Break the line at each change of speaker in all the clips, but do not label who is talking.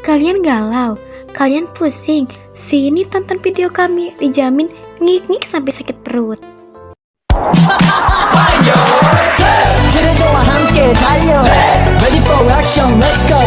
Kalian galau, kalian pusing. Sini tonton video kami, dijamin ngik-ngik sampai sakit perut.
Ready for action, let's go.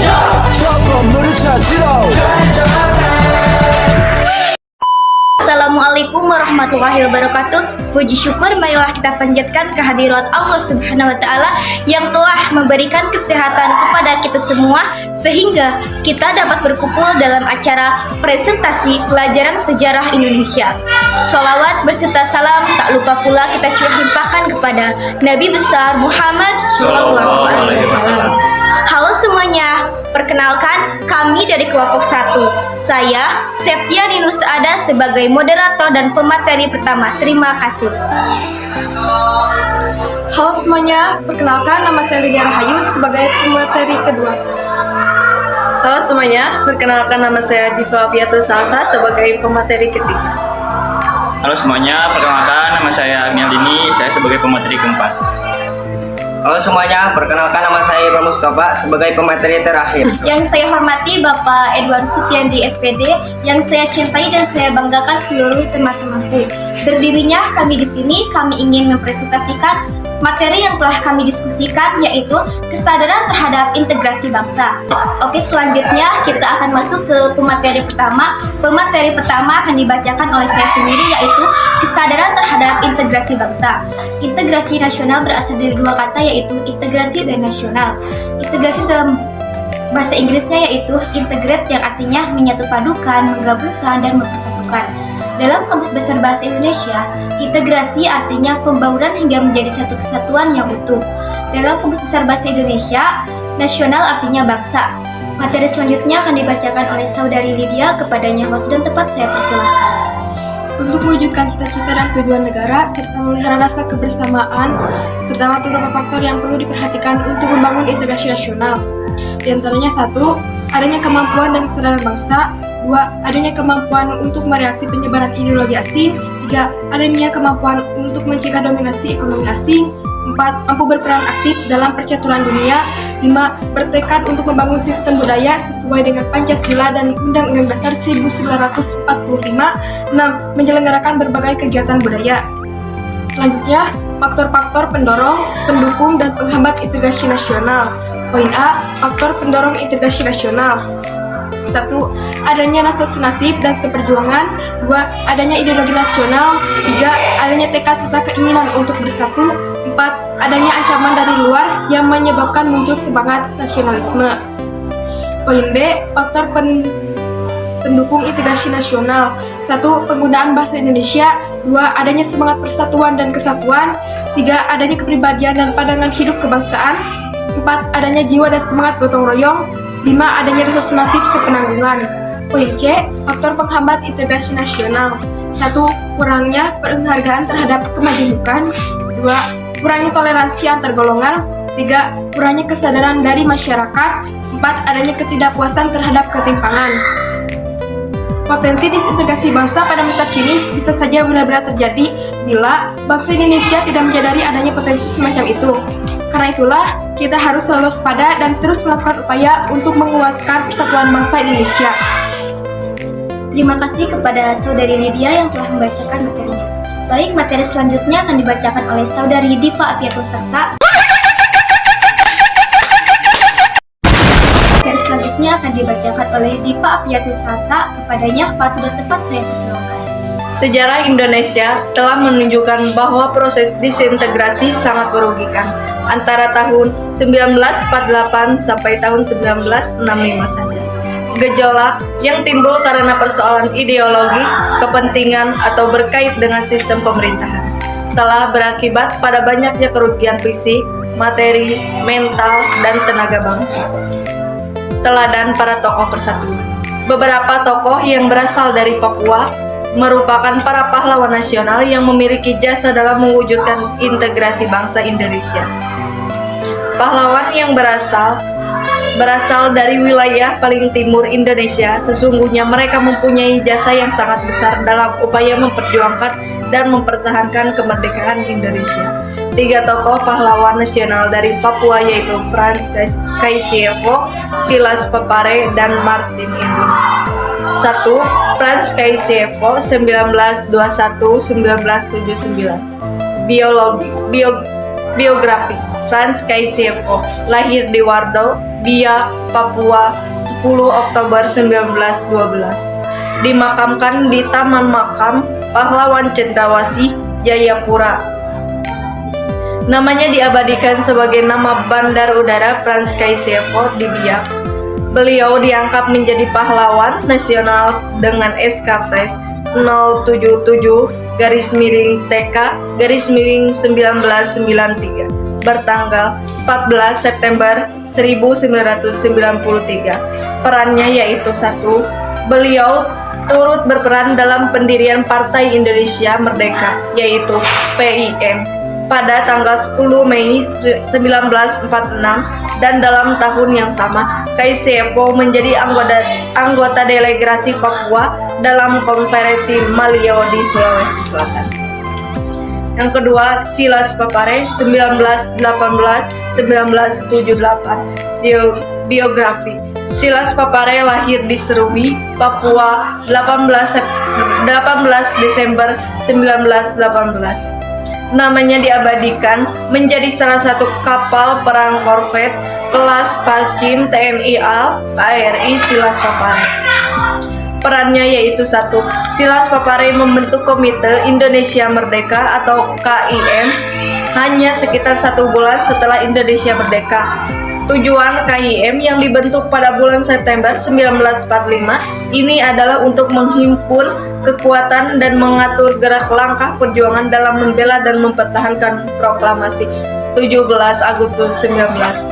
Assalamualaikum warahmatullahi wabarakatuh. Puji syukur marilah kita panjatkan kehadirat Allah Subhanahu wa taala yang telah memberikan kesehatan kepada kita semua sehingga kita dapat berkumpul dalam acara presentasi pelajaran sejarah Indonesia. Sholawat berserta salam tak lupa pula kita curahkan kepada Nabi besar Muhammad SAW. Halo semuanya, perkenalkan kami dari kelompok 1. Saya Septia Ninus Ada sebagai moderator dan pemateri pertama. Terima kasih.
Halo semuanya, perkenalkan nama saya Lydia Rahayu sebagai pemateri kedua.
Halo semuanya, perkenalkan nama saya Diva Apiatus Salsa sebagai pemateri ketiga.
Halo semuanya, perkenalkan nama saya Agnialdini, saya sebagai pemateri keempat.
Halo semuanya, perkenalkan nama saya Ibra Mustafa sebagai pemateri terakhir.
Yang saya hormati Bapak Edward Supiandi SPD, yang saya cintai dan saya banggakan seluruh teman-temanku. Berdirinya kami di sini, kami ingin mempresentasikan materi yang telah kami diskusikan, yaitu kesadaran terhadap integrasi bangsa. Oke, selanjutnya kita akan masuk ke pemateri pertama. Pemateri pertama akan dibacakan oleh saya sendiri, yaitu kesadaran terhadap integrasi bangsa. Integrasi nasional berasal dari dua kata, yaitu integrasi dan nasional. Integrasi dalam bahasa Inggrisnya yaitu integrate, yang artinya menyatupadukan, menggabungkan, dan mempersatukan. Dalam Kamus Besar Bahasa Indonesia, integrasi artinya pembauran hingga menjadi satu kesatuan yang utuh. Dalam Kamus Besar Bahasa Indonesia, nasional artinya bangsa. Materi selanjutnya akan dibacakan oleh Saudari Lydia. Kepadanya waktu dan tempat saya persilahkan.
Untuk mewujudkan cita-cita dan tujuan negara serta memelihara rasa kebersamaan, terdapat beberapa faktor yang perlu diperhatikan untuk membangun integrasi nasional. Di antaranya 1. Adanya kemampuan dan kesadaran bangsa. 2. Adanya kemampuan untuk mereaksi penyebaran ideologi asing. 3. Adanya kemampuan untuk mencegah dominasi ekonomi asing. 4. Mampu berperan aktif dalam percaturan dunia. 5. Bertekad untuk membangun sistem budaya sesuai dengan Pancasila dan Undang-Undang Dasar 1945. 6. Menyelenggarakan berbagai kegiatan budaya. Selanjutnya, faktor-faktor pendorong, pendukung, dan penghambat integrasi nasional. Poin A. Faktor pendorong integrasi nasional. 1. Adanya rasa senasib dan seperjuangan. 2. Adanya ideologi nasional. 3. Adanya tekad serta keinginan untuk bersatu. 4. Adanya ancaman dari luar yang menyebabkan muncul semangat nasionalisme. Poin B. Faktor pendukung integrasi nasional. 1. Penggunaan bahasa Indonesia. 2. Adanya semangat persatuan dan kesatuan. 3. Adanya kepribadian dan pandangan hidup kebangsaan. 4. Adanya jiwa dan semangat gotong royong. 5. Adanya rasa senasib sepenanggungan. Poin C. Faktor penghambat integrasi nasional. 1. Kurangnya penghargaan terhadap kemajemukan. 2. Kurangnya toleransi antar golongan. 3. Kurangnya kesadaran dari masyarakat. 4. Adanya ketidakpuasan terhadap ketimpangan. Potensi disintegrasi bangsa pada masa kini bisa saja benar-benar terjadi bila bangsa Indonesia tidak menyadari adanya potensi semacam itu. Karena itulah, kita harus selalu waspada dan terus melakukan upaya untuk menguatkan persatuan bangsa Indonesia.
Terima kasih kepada Saudari Lydia yang telah membacakan materinya. Baik, materi selanjutnya akan dibacakan oleh Saudari Diva Apiatus Salsa. Materi selanjutnya akan dibacakan oleh Diva Apiatus Salsa. Kepadanya waktu dan tempat saya persilakan.
Sejarah Indonesia telah menunjukkan bahwa proses disintegrasi sangat merugikan antara tahun 1948 sampai tahun 1965 saja. Gejolak yang timbul karena persoalan ideologi, kepentingan, atau berkait dengan sistem pemerintahan telah berakibat pada banyaknya kerugian fisik, materi, mental, dan tenaga bangsa. Teladan para tokoh persatuan. Beberapa tokoh yang berasal dari Papua merupakan para pahlawan nasional yang memiliki jasa dalam mewujudkan integrasi bangsa Indonesia. Pahlawan yang berasal dari wilayah paling timur Indonesia, sesungguhnya mereka mempunyai jasa yang sangat besar dalam upaya memperjuangkan dan mempertahankan kemerdekaan Indonesia. 3 tokoh pahlawan nasional dari Papua yaitu Frans Kaisievo, Silas Papare, dan Martin Inde. 1. Frans Kaisievo 1921-1979. Biografi Frans Kaisievo lahir di Wardo, Biak, Papua 10 Oktober 1912. Dimakamkan di Taman Makam Pahlawan Cendrawasih, Jayapura. Namanya diabadikan sebagai nama Bandar Udara Frans Kaisievo di Biak. Beliau diangkat menjadi pahlawan nasional dengan SK Fresh 077-TK-1993 bertanggal 14 September 1993. Perannya yaitu 1. Beliau turut berperan dalam pendirian Partai Indonesia Merdeka yaitu PIM pada tanggal 10 Mei 1946 dan dalam tahun yang sama Kaisievo menjadi anggota delegasi Papua dalam konferensi Malio di Sulawesi Selatan. Yang kedua, Silas Papare 1918-1978. Biografi Silas Papare lahir di Seruwi, Papua 18 Desember 1918. Namanya diabadikan menjadi salah satu kapal perang korvet kelas Paskim TNI AL KRI Silas Papare. Perannya yaitu 1. Silas Papare membentuk Komite Indonesia Merdeka atau KIM hanya sekitar 1 bulan setelah Indonesia merdeka. Tujuan KIM yang dibentuk pada bulan September 1945 ini adalah untuk menghimpun kekuatan dan mengatur gerak langkah perjuangan dalam membela dan mempertahankan proklamasi 17 Agustus 1945.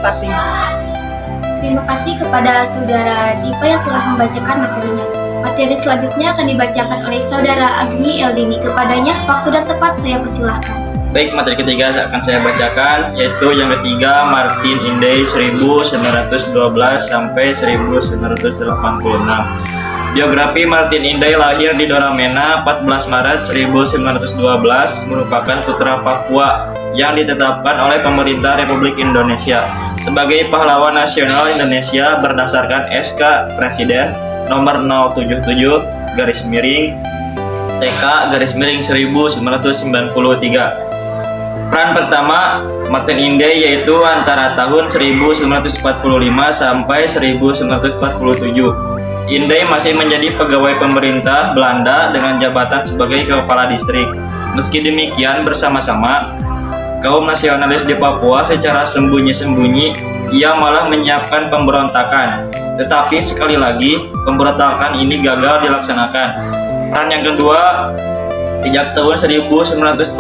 Terima kasih kepada Saudara Dipa yang telah membacakan materinya. Materi selanjutnya akan dibacakan oleh Saudara Agni Eldini. Kepadanya, waktu dan tempat saya persilahkan.
Baik, materi ketiga akan saya bacakan, yaitu yang ketiga Martin Inde 1912 sampai 1986. Biografi Martin Inde lahir di Doramena 14 Maret 1912, merupakan putra Papua yang ditetapkan oleh pemerintah Republik Indonesia sebagai pahlawan nasional Indonesia berdasarkan SK Presiden nomor 077-TK-1993. Peran pertama Martin Inde yaitu antara tahun 1945 sampai 1947. Inde masih menjadi pegawai pemerintah Belanda dengan jabatan sebagai kepala distrik. Meski demikian, bersama-sama kaum nasionalis di Papua secara sembunyi-sembunyi ia malah menyiapkan pemberontakan. Tetapi sekali lagi, pemberontakan ini gagal dilaksanakan. Peran yang kedua, sejak tahun 1946,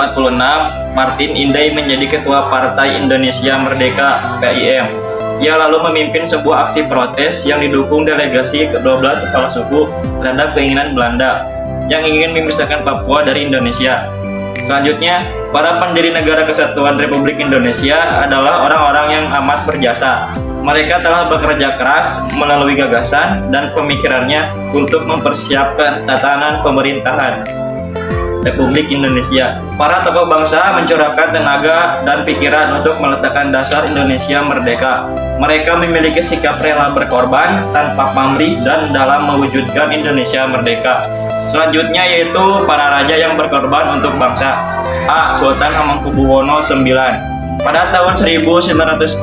Martin Inde menjadi ketua Partai Indonesia Merdeka (PIM). Ia lalu memimpin sebuah aksi protes yang didukung delegasi ke-12 kepala suku terhadap keinginan Belanda yang ingin memisahkan Papua dari Indonesia. Selanjutnya, para pendiri Negara Kesatuan Republik Indonesia adalah orang-orang yang amat berjasa. Mereka telah bekerja keras melalui gagasan dan pemikirannya untuk mempersiapkan tatanan pemerintahan Republik Indonesia. Para tokoh bangsa mencurahkan tenaga dan pikiran untuk meletakkan dasar Indonesia merdeka. Mereka memiliki sikap rela berkorban tanpa pamrih dan dalam mewujudkan Indonesia merdeka. Selanjutnya yaitu para raja yang berkorban untuk bangsa. A. Sultan Hamengkubuwono IX. Pada tahun 1940,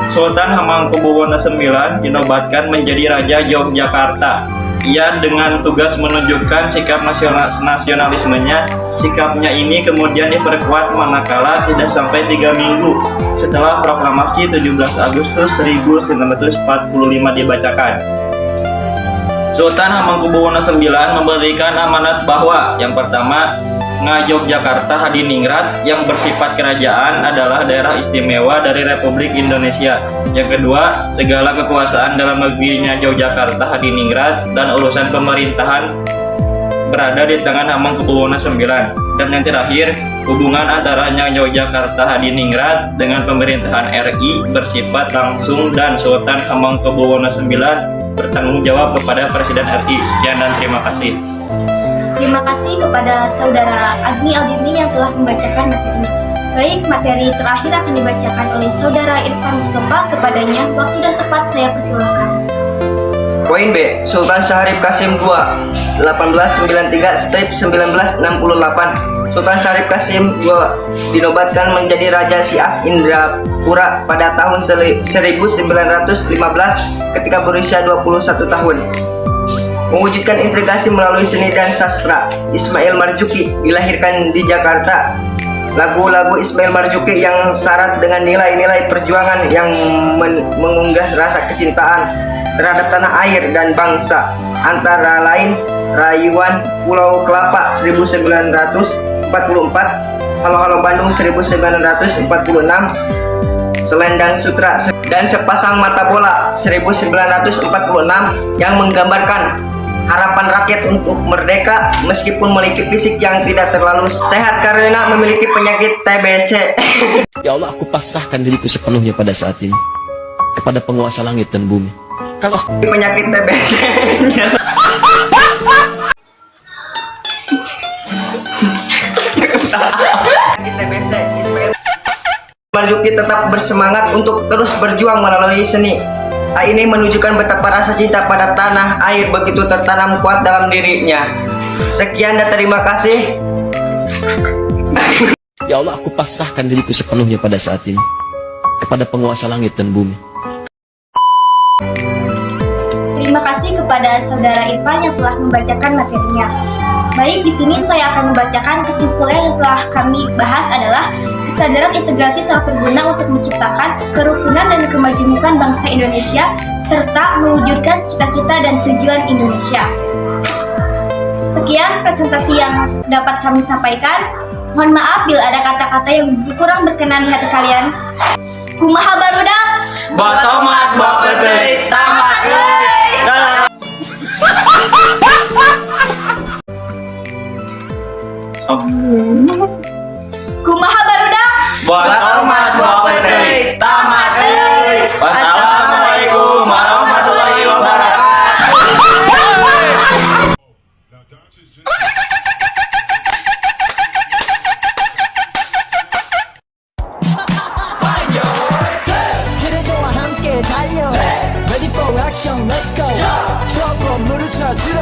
Sultan Hamengkubuwono IX dinobatkan menjadi Raja Yogyakarta. Ia dengan tugas menunjukkan sikap nasionalismenya. Sikapnya ini kemudian diperkuat manakala tidak sampai 3 minggu setelah proklamasi 17 Agustus 1945 dibacakan. Sultan Hamengkubuwono IX memberikan amanat bahwa yang pertama, Yogyakarta Hadiningrat yang bersifat kerajaan adalah daerah istimewa dari Republik Indonesia. Yang kedua, segala kekuasaan dalam negerinya Yogyakarta Hadiningrat dan urusan pemerintahan berada di tangan Hamengkubuwono IX. Dan yang terakhir, hubungan antaranya Yogyakarta Hadiningrat dengan pemerintahan RI bersifat langsung dan Sultan Hamengkubuwono IX bertanggung jawab kepada Presiden RI. Sekian dan terima kasih.
Terima kasih kepada Saudara Agni Aldini yang telah membacakan materinya. Baik, materi terakhir akan dibacakan oleh Saudara Irfan Mustafa. Kepadanya, waktu dan tempat saya persilahkan.
Poin B. Sultan Syarif Qasim II 1893-1968. Sultan Syarif Qasim II dinobatkan menjadi Raja Syiah Indrapura pada tahun 1915 ketika berusia 21 tahun. Mewujudkan integrasi melalui seni dan sastra, Ismail Marzuki dilahirkan di Jakarta. Lagu-lagu Ismail Marzuki yang syarat dengan nilai-nilai perjuangan yang mengunggah rasa kecintaan terhadap tanah air dan bangsa, antara lain Rayuan Pulau Kelapa 1944, Halo Halo Bandung 1946, Selendang Sutra dan Sepasang Mata Bola 1946 yang menggambarkan harapan rakyat untuk merdeka meskipun memiliki fisik yang tidak terlalu sehat karena memiliki penyakit TBC.
Ya Allah, aku pasrahkan diriku sepenuhnya pada saat ini kepada penguasa langit dan bumi. Kalau
Penyakit TBC. TBC, Ismail Marzuki tetap bersemangat untuk terus berjuang melalui seni. Hal ini menunjukkan betapa rasa cinta pada tanah air begitu tertanam kuat dalam dirinya. Sekian dan terima kasih.
ya Allah, aku pasrahkan diriku sepenuhnya pada saat ini kepada penguasa langit dan bumi.
Terima kasih kepada Saudara Irfan yang telah membacakan materinya. Baik, di sini saya akan membacakan kesimpulan yang telah kami bahas adalah kesadaran integrasi sangat berguna untuk menciptakan kerukunan dan kemajemukan bangsa Indonesia serta mewujudkan cita-cita dan tujuan Indonesia. Sekian presentasi yang dapat kami sampaikan. Mohon maaf bila ada kata-kata yang kurang berkenan di hati kalian. Kumaha barudak?
Batomat bapeteuy tamat euy.
Kumaha barudak?
Batomat bapeteuy tamat euy. Wassalamualaikum warahmatullahi wabarakatuh.
트레저와 함께 달려 Ready for action, let's go 트러블 물을 쳐주러